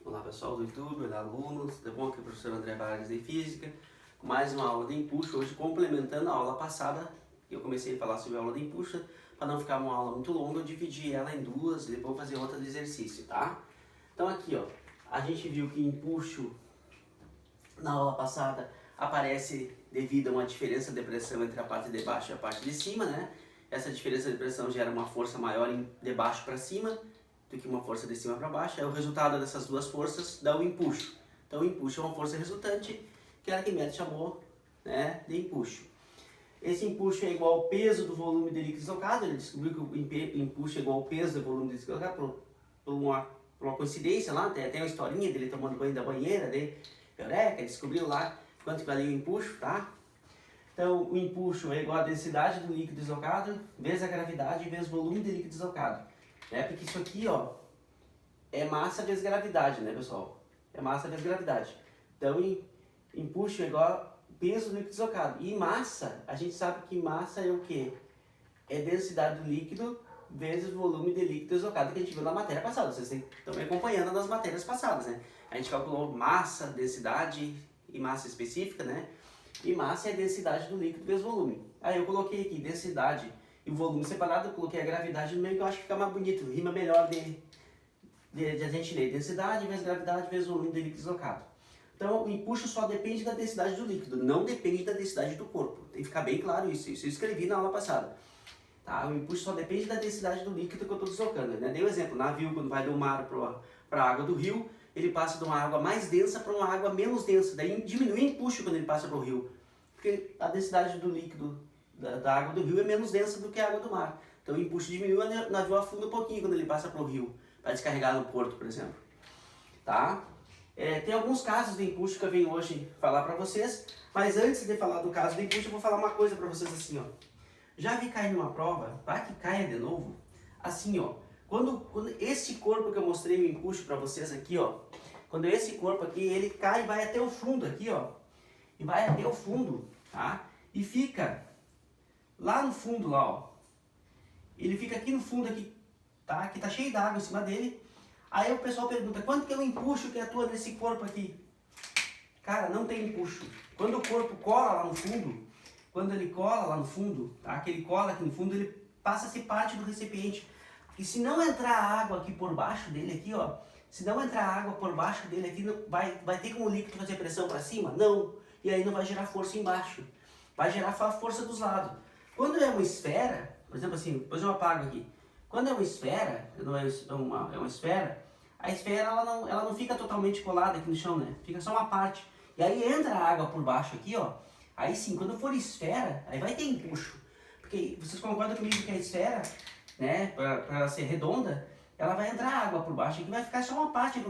Olá pessoal do YouTube, olá alunos, tudo bom? Aqui é o professor André Vargas de Física, com mais uma aula de empuxo, hoje complementando a aula passada, eu comecei a falar sobre a aula de empuxo, para não ficar uma aula muito longa, eu dividi ela em duas e depois vou fazer outra de exercício, tá? Então aqui ó, a gente viu que empuxo na aula passada aparece devido a uma diferença de pressão entre a parte de baixo e a parte de cima, né? Essa diferença de pressão gera uma força maior de baixo para cima do que uma força de cima para baixo. É o resultado dessas duas forças dá o empuxo. Então o empuxo é uma força resultante que Arquimedes chamou, né, de empuxo. Esse empuxo é igual ao peso do volume de líquido deslocado. Ele descobriu que o empuxo é igual ao peso do volume de líquido deslocado por uma coincidência lá. Tem uma historinha dele tomando banho da banheira, de Eureka, descobriu lá quanto valia o empuxo, tá? Então o empuxo é igual à densidade do líquido deslocado vezes a gravidade vezes o volume de líquido deslocado. Porque isso aqui, ó, é massa vezes gravidade, né, pessoal? É massa vezes gravidade. Então, empuxo é igual a peso do líquido deslocado. E massa, a gente sabe que massa é o quê? É densidade do líquido vezes volume de líquido deslocado, que a gente viu na matéria passada. Vocês estão me acompanhando nas matérias passadas, né? A gente calculou massa, densidade e massa específica, né? E massa é a densidade do líquido vezes volume. Aí eu coloquei aqui densidade e o volume separado, eu coloquei a gravidade no meio, que eu acho que fica mais bonito, rima melhor de a gente ler densidade vezes gravidade vezes volume de líquido deslocado. Então o empuxo só depende da densidade do líquido, não depende da densidade do corpo. Tem que ficar bem claro isso eu escrevi na aula passada. Tá? O empuxo só depende da densidade do líquido que eu estou deslocando. Né? Dei um exemplo, o navio quando vai do mar para a água do rio, ele passa de uma água mais densa para uma água menos densa, daí diminui o empuxo quando ele passa para o rio, porque a densidade do líquido da água do rio é menos densa do que a água do mar. Então o empuxo diminui, o navio afunda um pouquinho quando ele passa para o rio, para descarregar no porto, por exemplo. Tá? Tem alguns casos de empuxo que eu venho hoje falar para vocês, mas antes de falar do caso do empuxo, eu vou falar uma coisa para vocês assim, ó. Já vi cair numa prova, para que caia de novo, assim, ó. Quando esse corpo que eu mostrei o empuxo para vocês aqui, ó, quando esse corpo aqui, ele cai e vai até o fundo aqui, ó, e vai até o fundo, tá? E fica lá no fundo, lá, ó. Ele fica aqui no fundo, aqui, tá? Que tá cheio d'água em cima dele. Aí o pessoal pergunta, quanto que é o empuxo que atua nesse corpo aqui? Cara, não tem empuxo. Quando o corpo cola lá no fundo, quando ele cola lá no fundo, tá? Que ele cola aqui no fundo, ele passa a ser parte do recipiente. Porque se não entrar água aqui por baixo dele, aqui, ó, se não entrar água por baixo dele aqui, vai ter como o líquido fazer pressão para cima? Não. E aí não vai gerar força embaixo. Vai gerar força dos lados. Quando é uma esfera, por exemplo assim, depois eu apago aqui. Quando é uma esfera, não é uma esfera, a esfera ela não fica totalmente colada aqui no chão, né? Fica só uma parte. E aí entra a água por baixo aqui, ó. Aí sim, quando for esfera, aí vai ter empuxo. Porque vocês concordam comigo que a esfera, né, para ela ser redonda, ela vai entrar água por baixo, aqui vai ficar só uma parte,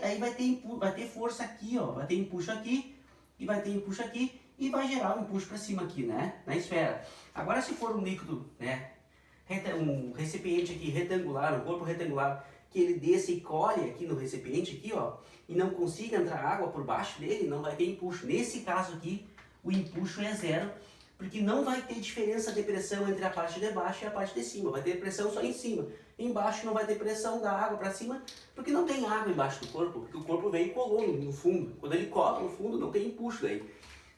aí vai ter força aqui, ó, vai ter empuxo aqui, e vai ter empuxo aqui, e vai gerar um empuxo para cima aqui, né, na esfera. Agora se for um líquido, né, um recipiente aqui retangular, um corpo retangular, que ele desça e colhe aqui no recipiente aqui, ó, e não consiga entrar água por baixo dele, não vai ter empuxo. Nesse caso aqui, o empuxo é zero, porque não vai ter diferença de pressão entre a parte de baixo e a parte de cima. Vai ter pressão só em cima. Embaixo não vai ter pressão da água para cima, porque não tem água embaixo do corpo, porque o corpo veio e colou no fundo. Quando ele cola no fundo, não tem empuxo daí.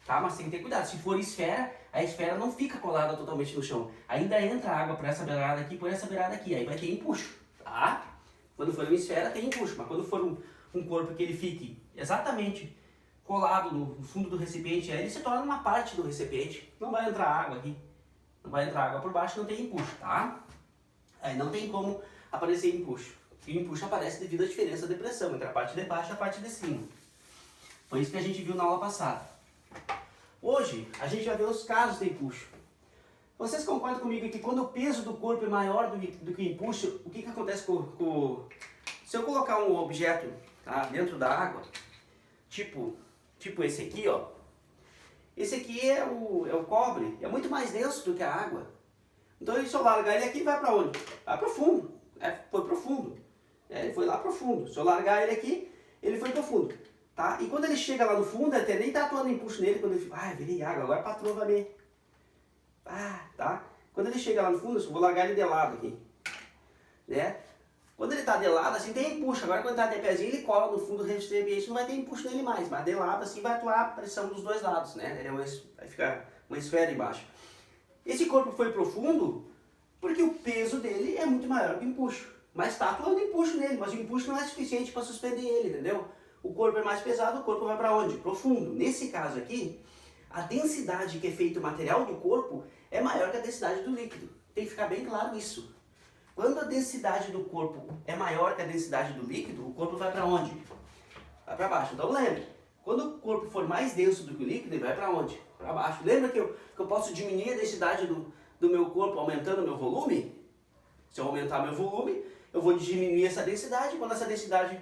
Tá? Mas tem que ter cuidado. Se for esfera, a esfera não fica colada totalmente no chão. Ainda entra água por essa beirada aqui, por essa beirada aqui. Aí vai ter empuxo. Tá? Quando for uma esfera, tem empuxo. Mas quando for um corpo que ele fique exatamente colado no fundo do recipiente, aí ele se torna uma parte do recipiente. Não vai entrar água aqui. Não vai entrar água por baixo, não tem empuxo, tá? Aí não tem como aparecer empuxo. E o empuxo aparece devido à diferença de pressão entre a parte de baixo e a parte de cima. Foi isso que a gente viu na aula passada. Hoje, a gente vai ver os casos de empuxo. Vocês concordam comigo que quando o peso do corpo é maior do que o empuxo, o que acontece Se eu colocar um objeto, tá, dentro da água, tipo esse aqui, ó. Esse aqui é o cobre, é muito mais denso do que a água. Então se eu largar ele aqui, vai para onde? Vai para o fundo. Foi para o fundo. Ele foi lá para o fundo. Se eu largar ele aqui, ele foi para o fundo. Tá? E quando ele chega lá no fundo, até nem tá atuando empuxo nele, quando ele fica, virei água, agora a patroa vai me... tá? Quando ele chega lá no fundo, eu vou largar ele de lado aqui. Né? Quando ele está de lado, assim, tem empuxo. Agora quando está de pezinho, ele cola no fundo do recipiente, não vai ter empuxo nele mais. Mas de lado, assim, vai atuar a pressão dos dois lados, né? Vai ficar uma esfera embaixo. Esse corpo foi profundo porque o peso dele é muito maior que o empuxo. Mas está atuando empuxo nele, mas o empuxo não é suficiente para suspender ele, entendeu? O corpo é mais pesado, o corpo vai para onde? Profundo. Nesse caso aqui, a densidade que é feito o material do corpo é maior que a densidade do líquido. Tem que ficar bem claro isso. Quando a densidade do corpo é maior que a densidade do líquido, o corpo vai para onde? Vai para baixo. Então lembre, quando o corpo for mais denso do que o líquido, ele vai para onde? Para baixo. Lembra que eu posso diminuir a densidade do meu corpo aumentando o meu volume? Se eu aumentar meu volume, eu vou diminuir essa densidade. Quando essa densidade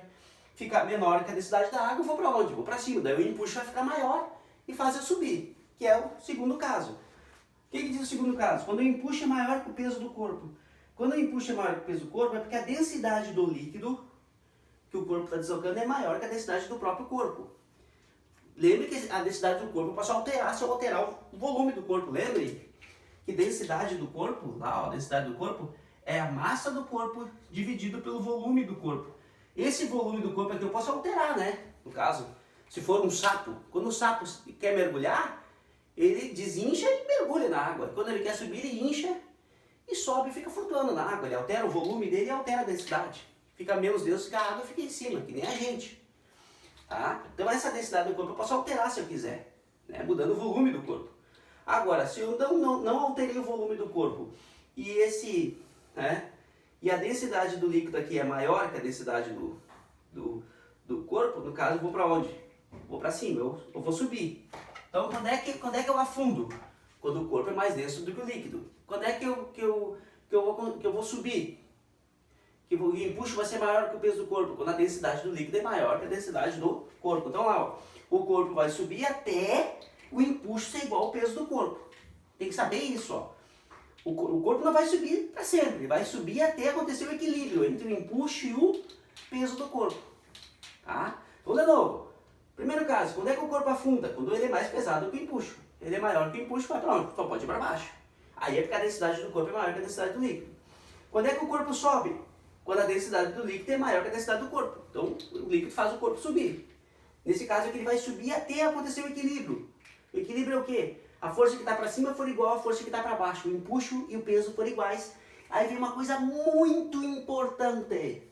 ficar menor que a densidade da água, eu vou para onde? Vou para cima. Daí o empuxo vai ficar maior e faz eu subir, que é o segundo caso. O que diz o segundo caso? Quando o empuxo é maior que o peso do corpo. Quando o empuxo é maior que o peso do corpo, é porque a densidade do líquido que o corpo está deslocando é maior que a densidade do próprio corpo. Lembre que a densidade do corpo eu posso alterar se eu alterar o volume do corpo. Lembre que densidade do corpo, lá ó, a densidade do corpo, é a massa do corpo dividido pelo volume do corpo. Esse volume do corpo é que eu posso alterar, né? No caso, se for um sapo, quando o sapo quer mergulhar, ele desincha e mergulha na água. Quando ele quer subir, ele incha e sobe e fica flutuando na água. Ele altera o volume dele e altera a densidade. Fica menos denso que a água fica em cima, que nem a gente. Tá? Então essa densidade do corpo eu posso alterar se eu quiser, né? Mudando o volume do corpo. Agora, se eu não alterei o volume do corpo e e a densidade do líquido aqui é maior que a densidade do corpo, no caso eu vou para onde? Vou para cima, eu vou subir. Então quando é que eu afundo? Quando o corpo é mais denso do que o líquido. Quando é que eu vou subir? Que o empuxo vai ser maior que o peso do corpo, quando a densidade do líquido é maior que a densidade do corpo. Então lá, ó, o corpo vai subir até o empuxo ser igual ao peso do corpo. Tem que saber isso, ó. O corpo não vai subir para sempre, ele vai subir até acontecer o equilíbrio entre o empuxo e o peso do corpo. Tá? Então de novo, primeiro caso, quando é que o corpo afunda? Quando ele é mais pesado que o empuxo. Ele é maior que o empuxo, vai para onde? Só pode ir para baixo. Aí é porque a densidade do corpo é maior que a densidade do líquido. Quando é que o corpo sobe? Quando a densidade do líquido é maior que a densidade do corpo. Então, o líquido faz o corpo subir. Nesse caso aqui, ele vai subir até acontecer o equilíbrio. O equilíbrio é o quê? A força que está para cima for igual à força que está para baixo. O empuxo e o peso forem iguais. Aí vem uma coisa muito importante.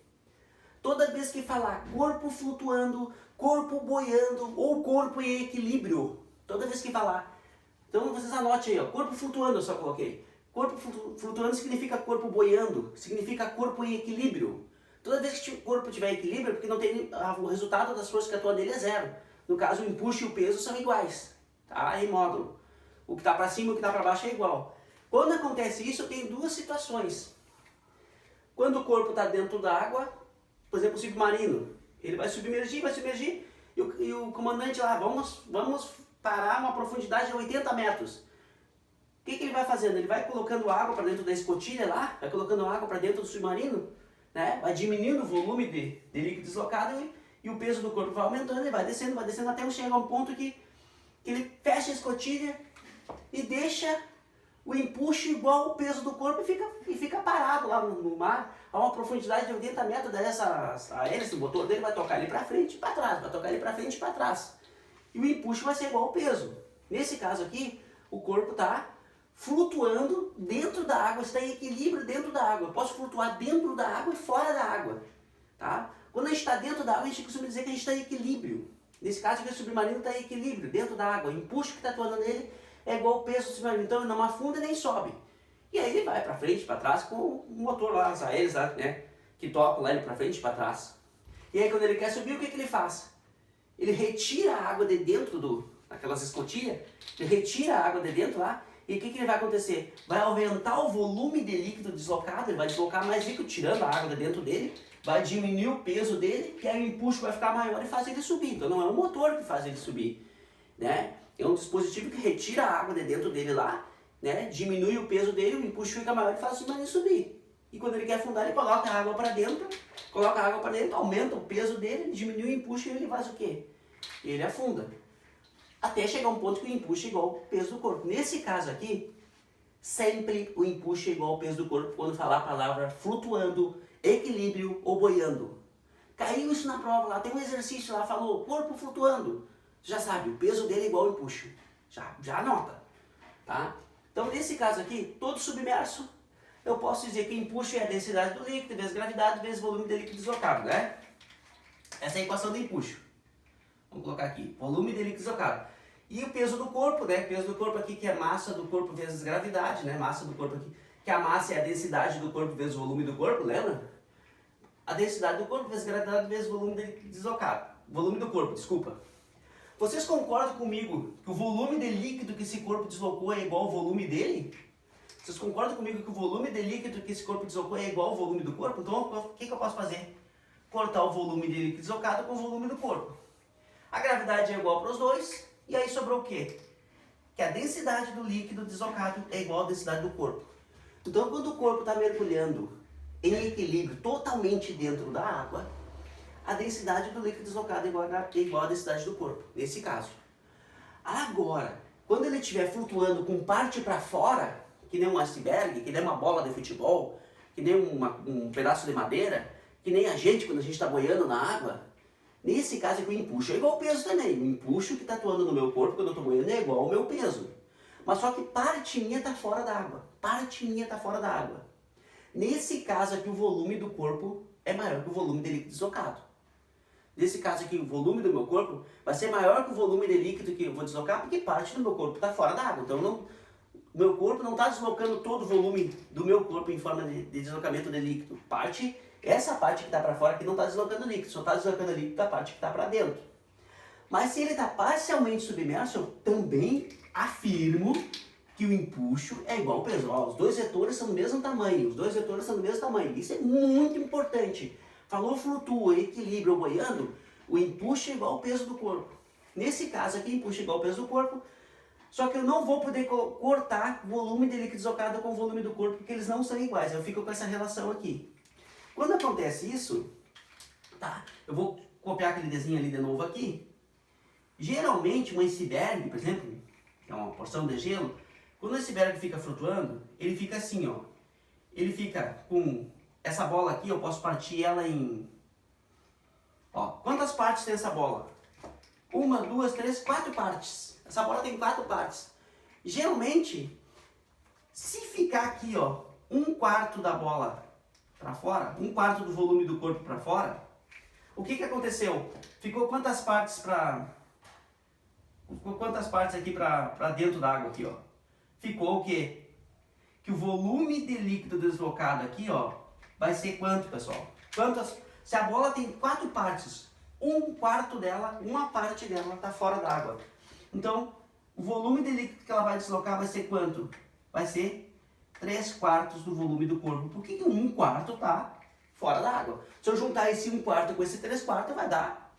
Toda vez que falar corpo flutuando, corpo boiando ou corpo em equilíbrio, toda vez que falar, então vocês anotem aí, ó, corpo flutuando eu só coloquei. Corpo flutuando significa corpo boiando, significa corpo em equilíbrio. Toda vez que o corpo tiver equilíbrio, é porque não tem, o resultado das forças que atuam nele é zero. No caso, o empuxo e o peso são iguais, tá? Em módulo. O que está para cima e o que está para baixo é igual. Quando acontece isso, tem duas situações. Quando o corpo está dentro da água, por exemplo, o submarino, ele vai submergir, e o comandante lá, vamos parar uma profundidade de 80 metros. O que ele vai fazendo? Ele vai colocando água para dentro da escotilha lá, vai colocando água para dentro do submarino, né? Vai diminuindo o volume de líquido deslocado e o peso do corpo vai aumentando, ele vai descendo até chegar a um ponto que ele fecha a escotilha e deixa o empuxo igual ao peso do corpo e fica parado lá no mar a uma profundidade de 80 metros. Daí a hélice, o motor dele vai tocar ele para frente e para trás, vai tocar ele para frente e para trás. E o empuxo vai ser igual ao peso. Nesse caso aqui, o corpo está flutuando dentro da água, está em equilíbrio dentro da água. Eu posso flutuar dentro da água e fora da água. Tá? Quando a gente está dentro da água, a gente costuma dizer que a gente está em equilíbrio. Nesse caso aqui, o submarino está em equilíbrio dentro da água. O empuxo que está atuando nele é igual ao peso do submarino. Então ele não afunda nem sobe. E aí ele vai para frente, para trás, com o motor lá, as hélices lá, né? Que tocam lá ele para frente e para trás. E aí quando ele quer subir, o que ele faz? Ele retira a água de dentro daquelas escotilhas, ele retira a água de dentro lá. E o que ele vai acontecer? Vai aumentar o volume de líquido deslocado, ele vai deslocar mais líquido, tirando a água de dentro dele, vai diminuir o peso dele, que aí o empuxo vai ficar maior e faz ele subir. Então não é o motor que faz ele subir, né? É um dispositivo que retira a água de dentro dele lá, né? Diminui o peso dele, o empuxo fica maior e faz o submarino subir. E quando ele quer afundar, ele coloca a água para dentro, aumenta o peso dele, diminui o empuxo e ele faz o quê? Ele afunda. Até chegar um ponto que o empuxo é igual ao peso do corpo. Nesse caso aqui, sempre o empuxo é igual ao peso do corpo quando falar a palavra flutuando equilíbrio ou boiando. Caiu isso na prova lá, tem um exercício lá, falou corpo flutuando. Já sabe, o peso dele é igual ao empuxo. Já anota, tá? Então nesse caso aqui, todo submerso, eu posso dizer que empuxo é a densidade do líquido vezes gravidade vezes volume de líquido deslocado, né? Essa é a equação do empuxo. Vamos colocar aqui, volume de líquido deslocado. E o peso do corpo, né? O peso do corpo aqui que é massa do corpo vezes gravidade, né? Massa do corpo aqui, que a massa é a densidade do corpo vezes o volume do corpo, lembra? A densidade do corpo vezes gravidade vezes volume de líquido deslocado. Volume do corpo, desculpa. Vocês concordam comigo que o volume de líquido que esse corpo deslocou é igual ao volume dele? Vocês concordam comigo que o volume de líquido que esse corpo deslocou é igual ao volume do corpo? Então, o que eu posso fazer? Cortar o volume de líquido deslocado com o volume do corpo. A gravidade é igual para os dois, e aí sobrou o quê? Que a densidade do líquido deslocado é igual à densidade do corpo. Então, quando o corpo está mergulhando em equilíbrio totalmente dentro da água, a densidade do líquido deslocado é igual à densidade do corpo, nesse caso. Agora, quando ele estiver flutuando com parte para fora, que nem um iceberg, que nem uma bola de futebol, que nem um pedaço de madeira, que nem a gente quando a gente está boiando na água, nesse caso aqui o empuxo é igual ao peso também. O empuxo que está atuando no meu corpo quando eu estou boiando é igual ao meu peso. Mas só que parte minha está fora da água. Parte minha está fora da água. Nesse caso aqui o volume do corpo é maior que o volume de líquido deslocado. Nesse caso aqui, o volume do meu corpo vai ser maior que o volume de líquido que eu vou deslocar, porque parte do meu corpo está fora da água. Então, o meu corpo não está deslocando todo o volume do meu corpo em forma de deslocamento de líquido. Essa parte que está para fora que não está deslocando líquido, só está deslocando líquido da parte que está para dentro. Mas se ele está parcialmente submerso, eu também afirmo que o empuxo é igual ao peso. Ó, os dois vetores são do mesmo tamanho, Isso é muito importante. Falou flutua, equilíbrio ou boiando, o empuxo é igual ao peso do corpo. Nesse caso aqui, empuxo é igual ao peso do corpo, só que eu não vou poder cortar volume de líquido deslocado com volume do corpo, porque eles não são iguais, eu fico com essa relação aqui. Quando acontece isso, tá, eu vou copiar aquele desenho ali de novo aqui. Geralmente um iceberg, por exemplo, que é uma porção de gelo, quando o iceberg fica flutuando, ele fica assim, ó. Ele fica com essa bola aqui, eu posso partir ela em... Ó, quantas partes tem essa bola? 1, 2, 3, 4 partes. Essa bola tem 4 partes. Geralmente, se ficar aqui, ó, 1/4 da bola para fora, 1/4 do volume do corpo para fora, o que aconteceu? Ficou quantas partes aqui para dentro da água aqui, ó? Ficou o quê? Que o volume de líquido deslocado aqui, ó, vai ser quanto, pessoal? Se a bola tem 4 partes, 1/4 dela, uma parte dela está fora d'água. Então, o volume de líquido que ela vai deslocar vai ser quanto? Vai ser 3/4 do volume do corpo. Por que 1/4 está fora d'água? Se eu juntar esse 1/4 com esse 3/4, vai dar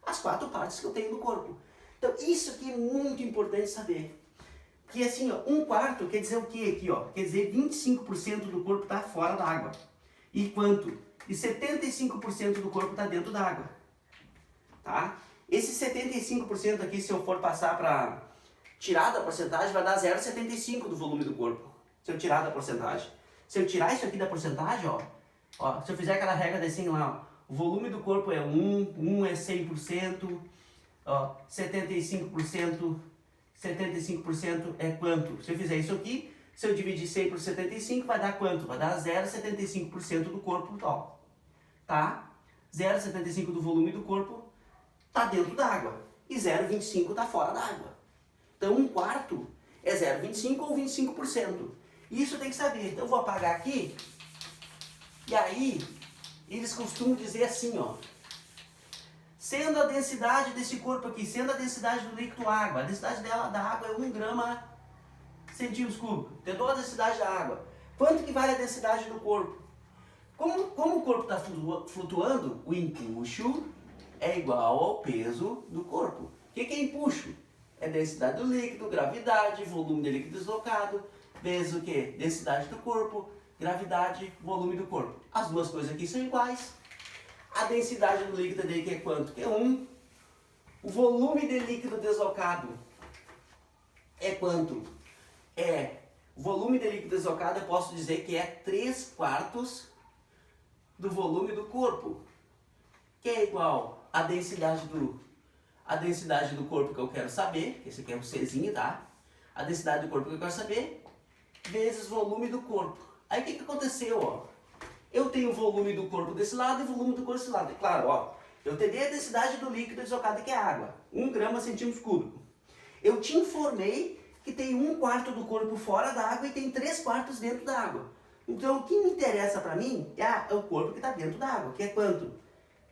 as 4 partes que eu tenho no corpo. Então, isso aqui é muito importante saber. Que assim, ó, 1/4 quer dizer o que aqui, ó? Quer dizer 25% do corpo está fora da água. E quanto? E 75% do corpo está dentro da água. Tá? Esse 75% aqui, se eu for passar para tirar da porcentagem, vai dar 0,75 do volume do corpo. Se eu tirar da porcentagem. Se eu tirar isso aqui da porcentagem, ó, se eu fizer aquela regra assim lá, ó, o volume do corpo é 1 é 100%, ó, 75% é quanto? Se eu fizer isso aqui, se eu dividir 100 por 75, vai dar quanto? Vai dar 0,75% do corpo, ó. Tá? 0,75 do volume do corpo está dentro da água. E 0,25 está fora da água. Então, 1/4 é 0,25 ou 25%. Isso tem que saber. Então, eu vou apagar aqui. E aí, eles costumam dizer assim, ó. Sendo a densidade desse corpo aqui, sendo a densidade do líquido água, a densidade da água é 1 grama centímetros cúbicos. Tem toda a densidade da água. Quanto que vale a densidade do corpo? Como o corpo está flutuando, o empuxo é igual ao peso do corpo. O que é empuxo? É densidade do líquido, gravidade, volume de líquido deslocado, vezes o quê? Densidade do corpo, gravidade, volume do corpo. As duas coisas aqui são iguais. A densidade do líquido dele que é quanto? Que é 1. O volume de líquido deslocado é quanto? O volume de líquido deslocado eu posso dizer que é 3/4 do volume do corpo, que é igual à densidade do corpo que eu quero saber, que esse aqui é um Czinho, tá? A densidade do corpo que eu quero saber, vezes volume do corpo. Aí o que aconteceu, ó? Eu tenho o volume do corpo desse lado e o volume do corpo desse lado. É claro, ó, eu teria a densidade do líquido deslocado, que é água, 1 grama centímetro cúbico. Eu te informei que tem 1/4 do corpo fora da água e tem 3/4 dentro da água. Então o que me interessa para mim é o corpo que está dentro da água, que é quanto?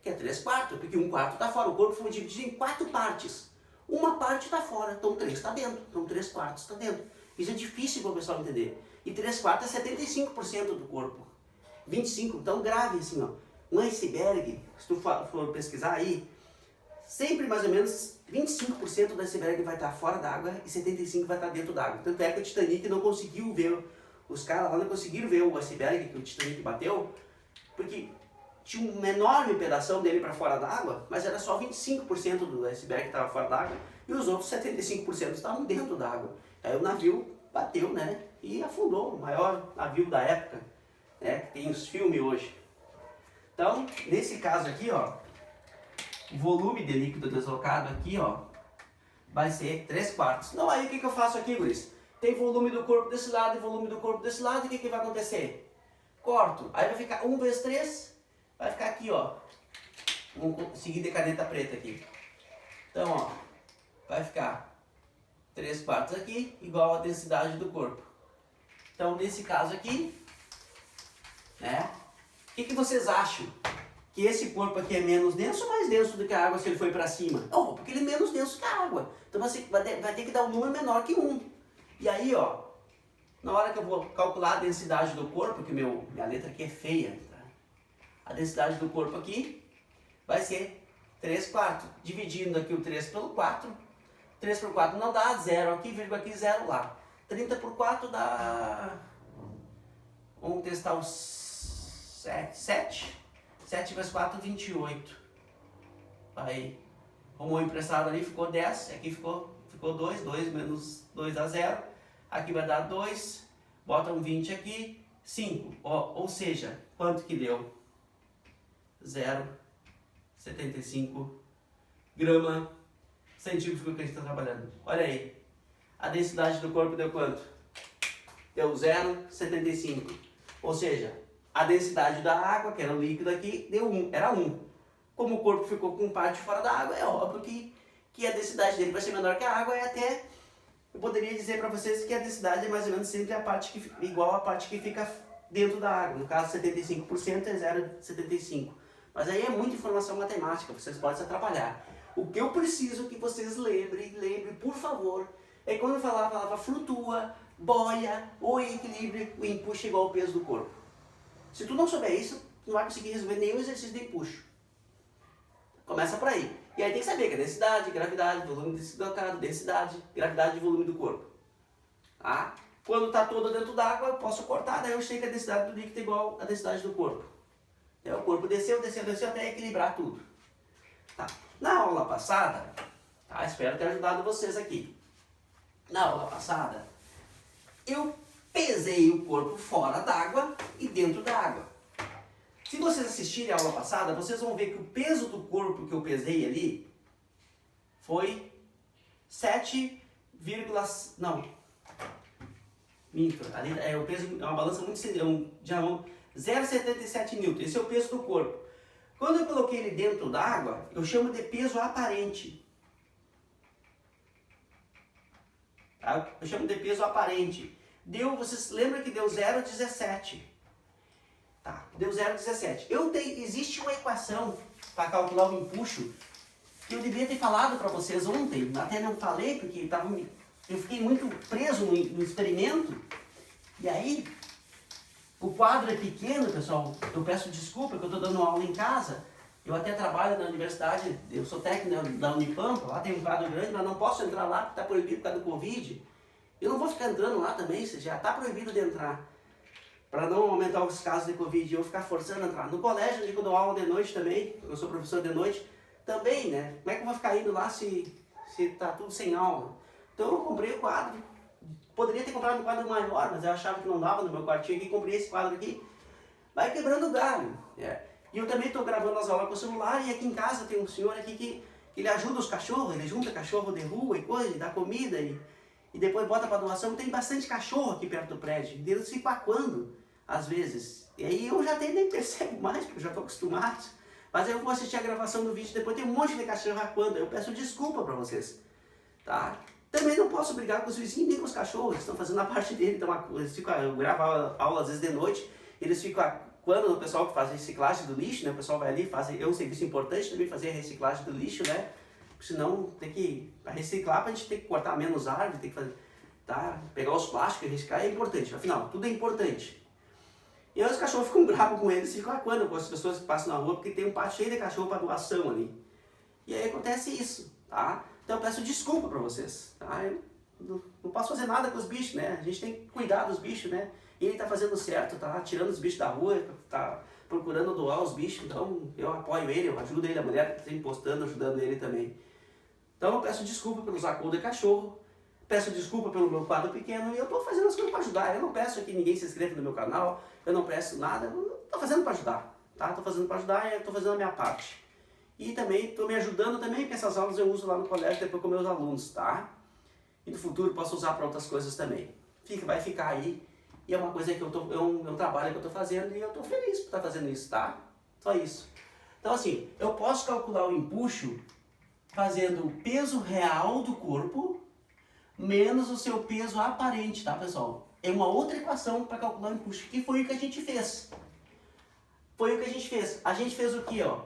Que é 3/4, porque 1/4 está fora. O corpo foi dividido em 4 partes. Uma parte está fora, então 3 está dentro. Então 3/4 está dentro. Isso é difícil para o pessoal entender. E 3/4 é 75% do corpo. 25%, então grave assim, ó. Um iceberg, se tu for pesquisar aí, sempre mais ou menos 25% do iceberg vai estar fora d'água e 75% vai estar dentro d'água. Tanto é que o Titanic não conseguiu ver, os caras lá não conseguiram ver o iceberg que o Titanic bateu, porque tinha uma enorme pedação dele para fora d'água, mas era só 25% do iceberg que estava fora d'água e os outros 75% estavam dentro d'água. Aí o navio bateu, né, e afundou, o maior navio da época, né, que tem os filmes hoje. Então, nesse caso aqui, ó, o volume de líquido deslocado aqui, ó, vai ser 3/4. Então aí o que eu faço aqui, guris? Tem volume do corpo desse lado e volume do corpo desse lado, o que vai acontecer? Corto. Aí vai ficar 1 vezes 3, vai ficar aqui, ó. Vamos seguir de caneta preta aqui. Então, ó, vai ficar 3/4 aqui, igual a densidade do corpo. Então, nesse caso aqui, né, o que vocês acham? Que esse corpo aqui é menos denso ou mais denso do que a água se ele foi para cima? Oh, porque ele é menos denso que a água. Então você vai ter que dar um número menor que 1. E aí, ó, na hora que eu vou calcular a densidade do corpo, que minha letra aqui é feia, tá? A densidade do corpo aqui vai ser 3/4. Dividindo aqui o 3 pelo 4. 3 por 4 não dá, 0 aqui, vírgula aqui, 0 lá. 30 por 4 dá... Vamos testar os 7. 7 vezes 4, 28. Aí, como emprestado ali ficou 10, aqui ficou 2, 2 menos 2 dá 0. Aqui vai dar 2, bota um 20 aqui, 5. Ou seja, quanto que deu? 0,75 grama centímetro que a gente está trabalhando. Olha aí, a densidade do corpo deu quanto? Deu 0,75. Ou seja, a densidade da água, que era o líquido aqui, deu 1, era 1. Como o corpo ficou com parte fora da água, é óbvio que a densidade dele vai ser menor que a água, e até eu poderia dizer para vocês que a densidade é mais ou menos sempre a parte igual à parte que fica dentro da água. No caso, 75% é 0,75. Mas aí é muita informação matemática, vocês podem se atrapalhar. O que eu preciso que vocês lembrem, por favor, é quando eu falar a palavra flutua, boia ou em equilíbrio, o empuxo é igual ao peso do corpo. Se tu não souber isso, tu não vai conseguir resolver nenhum exercício de empuxo. Começa por aí. E aí tem que saber que é densidade, gravidade, volume deslocado, densidade, gravidade e volume do corpo. Tá? Quando está todo dentro d'água, eu posso cortar, daí eu sei que a densidade do líquido é igual à densidade do corpo. Então, o corpo desceu, desceu, desceu até equilibrar tudo. Tá. Na aula passada, tá? Espero ter ajudado vocês aqui. Na aula passada, eu pesei o corpo fora d'água e dentro da água. Se vocês assistirem a aula passada, vocês vão ver que o peso do corpo que eu pesei ali foi 7, não. Minto, ali o peso é uma balança muito de 0,77 newton. Esse é o peso do corpo. Quando eu coloquei ele dentro da água, eu chamo de peso aparente. Tá? Eu chamo de peso aparente. Vocês lembram que deu 0,17? Tá, deu 0,17. Existe uma equação para calcular o empuxo que eu devia ter falado para vocês ontem. Até não falei porque eu fiquei muito preso no experimento. E aí, o quadro é pequeno, pessoal. Eu peço desculpa que eu estou dando aula em casa. Eu até trabalho na universidade, eu sou técnico da Unipampa. Lá tem um quadro grande, mas não posso entrar lá porque está proibido por causa do Covid. Eu não vou ficar entrando lá também, já está proibido de entrar. Para não aumentar os casos de Covid, eu ficar forçando a entrar. No colégio, eu dou aula de noite também, eu sou professor de noite, também, né? Como é que eu vou ficar indo lá se tá tudo sem aula? Então eu comprei o quadro. Poderia ter comprado um quadro maior, mas eu achava que não dava no meu quartinho aqui, comprei esse quadro aqui. vai quebrando o galho. E eu também estou gravando as aulas com o celular, e aqui em casa tem um senhor aqui que ele ajuda os cachorros, ele junta cachorro de rua e coisa, dá comida e depois bota para doação. Tem bastante cachorro aqui perto do prédio, e eles ficam aquando, às vezes. E aí eu já até nem percebo mais, porque eu já estou acostumado. Mas aí eu vou assistir a gravação do vídeo, depois tem um monte de cachorro aquando, eu peço desculpa para vocês, tá? Também não posso brigar com os vizinhos nem com os cachorros, eles estão fazendo a parte dele, então eu gravo aula às vezes de noite, eles ficam quando o pessoal que faz reciclagem do lixo, né, o pessoal vai ali fazer, é um serviço importante também fazer a reciclagem do lixo, né, senão tem que, para reciclar, a gente tem que cortar menos árvore, tem que fazer, tá, pegar os plásticos e reciclar é importante, afinal, tudo é importante. E aí os cachorros ficam bravos com eles, ficam aquando com as pessoas que passam na rua, porque tem um pátio cheio de cachorro para doação ali. E aí acontece isso, tá? Então eu peço desculpa para vocês, tá? Eu não posso fazer nada com os bichos, né? A gente tem que cuidar dos bichos, né? E ele tá fazendo certo, tá tirando os bichos da rua, tá procurando doar os bichos, então eu apoio ele, eu ajudo ele, a mulher que está postando, ajudando ele também. Então eu peço desculpa pelos acordos de cachorro, peço desculpa pelo meu quadro pequeno, e eu tô fazendo as coisas para ajudar. Eu não peço que ninguém se inscreva no meu canal, eu não peço nada, eu tô fazendo para ajudar, tá? Tô fazendo para ajudar e eu tô fazendo a minha parte. E também tô me ajudando também, porque essas aulas eu uso lá no colégio depois com meus alunos, tá? E no futuro posso usar para outras coisas também. Vai ficar aí. E é uma coisa que é um trabalho que eu estou fazendo e eu estou feliz por estar fazendo isso, tá? Só isso. Então assim, eu posso calcular o empuxo fazendo o peso real do corpo menos o seu peso aparente, tá, pessoal? É uma outra equação para calcular o empuxo, que foi o que a gente fez. Foi o que a gente fez. A gente fez o quê, ó?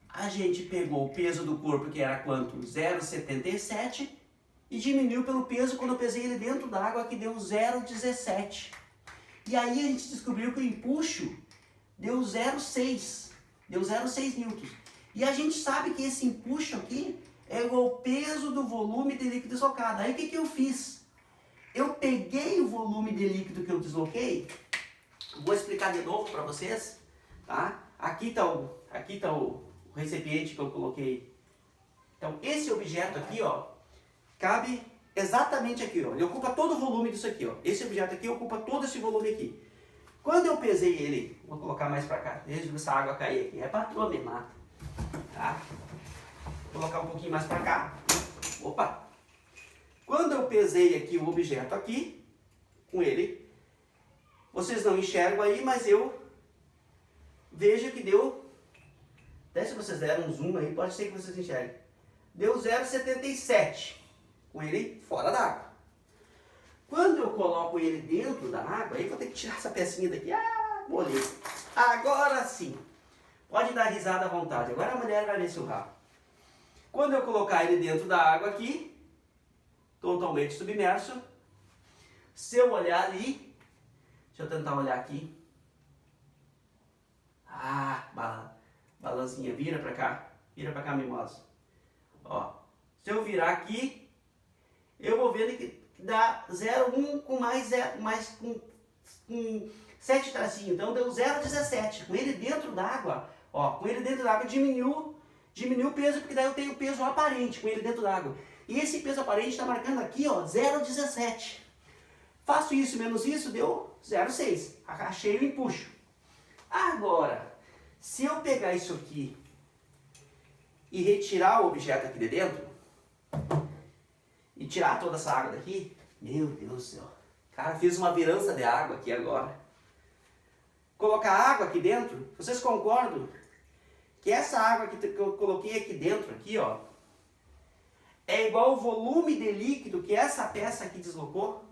A gente pegou o peso do corpo, que era quanto? 0,77 e diminuiu pelo peso quando eu pesei ele dentro da água, que deu 0,17. E aí a gente descobriu que o empuxo deu 0,6. Deu 0,6 newtons. E a gente sabe que esse empuxo aqui é igual ao peso do volume de líquido deslocado. Aí o que eu fiz? Eu peguei o volume de líquido que eu desloquei. Vou explicar de novo para vocês. Tá? Aqui está o recipiente que eu coloquei. Então esse objeto aqui, ó, cabe exatamente aqui, ó. Ele ocupa todo o volume disso aqui, ó. Esse objeto aqui ocupa todo esse volume aqui. Quando eu pesei ele, vou colocar mais para cá, deixa essa água cair aqui, é patroa mesmo, tá? Vou colocar um pouquinho mais para cá. Opa! Quando eu pesei aqui o objeto aqui, com ele, vocês não enxergam aí, mas eu vejo que deu, até se vocês deram um zoom aí, pode ser que vocês enxerguem, deu 0,77. Com ele fora d'água. Quando eu coloco ele dentro da água, aí vou ter que tirar essa pecinha daqui. Ah, molhei. Agora sim. Pode dar risada à vontade. Agora a mulher vai ver seu rabo. Quando eu colocar ele dentro da água aqui, totalmente submerso, se eu olhar ali, deixa eu tentar olhar aqui. Ah, balancinha, vira pra cá, mimosa. Ó, se eu virar aqui, eu vou ver que dá 0,1 com mais com 7 tracinhos. Então deu 0,17. Com ele dentro d'água, ó, com ele dentro d'água diminuiu o peso, porque daí eu tenho peso aparente com ele dentro d'água. E esse peso aparente está marcando aqui, ó, 0,17. Faço isso menos isso, deu 0,6. Achei o empuxo. Agora, se eu pegar isso aqui e retirar o objeto aqui de dentro, e tirar toda essa água daqui, meu Deus do céu. Cara, fiz uma virança de água aqui agora. Colocar água aqui dentro, vocês concordam que essa água que eu coloquei aqui dentro, aqui, ó, é igual ao volume de líquido que essa peça aqui deslocou?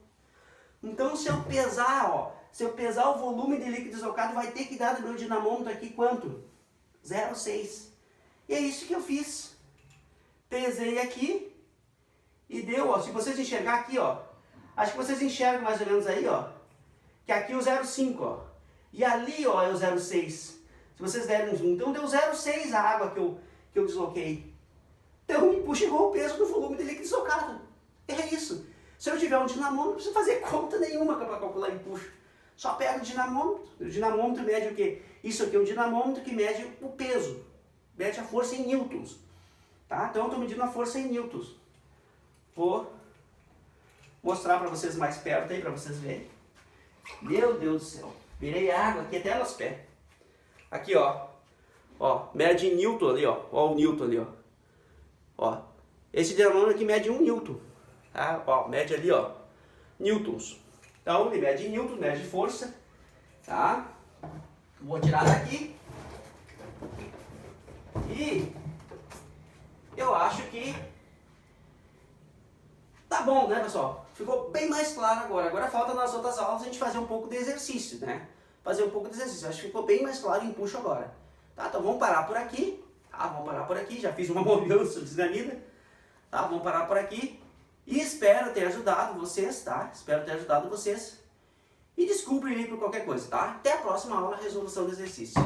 Então se eu pesar, ó, se eu pesar o volume de líquido deslocado, vai ter que dar do meu dinamômetro aqui quanto? 0,6. E é isso que eu fiz. Pesei aqui. E deu, ó, se vocês enxergar aqui, ó, acho que vocês enxergam mais ou menos aí, ó, que aqui é o 0,5, ó, e ali, ó, é o 0,6, se vocês derem um zoom, então deu 0,6 a água que eu desloquei. Então o empuxo igual o peso do volume de líquido deslocado. É isso. Se eu tiver um dinamômetro, não precisa fazer conta nenhuma para calcular empuxo. Só pega o dinamômetro. O dinamômetro mede o quê? Isso aqui é um dinamômetro que mede o peso, mede a força em newtons. Tá? Então eu estou medindo a força em newtons. Vou mostrar para vocês mais perto aí, para vocês verem. Meu Deus do céu. Virei água aqui até nos pés. Aqui, ó. Ó, mede em Newton ali, ó. Ó o Newton ali, ó. Ó. Esse dinamômetro aqui mede 1 Newton. Tá? Ó, mede ali, ó. Newtons. Então, ele mede em Newton, mede força. Tá? Vou tirar daqui. E eu acho que tá bom, né, pessoal? Ficou bem mais claro agora. Agora falta nas outras aulas a gente fazer um pouco de exercício, né? Fazer um pouco de exercício. Acho que ficou bem mais claro o empuxo agora. Tá? Então vamos parar por aqui. Tá? Vamos parar por aqui. Já fiz uma molhança desganida. Tá? Vamos parar por aqui. E espero ter ajudado vocês, tá? Espero ter ajudado vocês. E desculpe aí por qualquer coisa, tá? Até a próxima aula, resolução do exercício.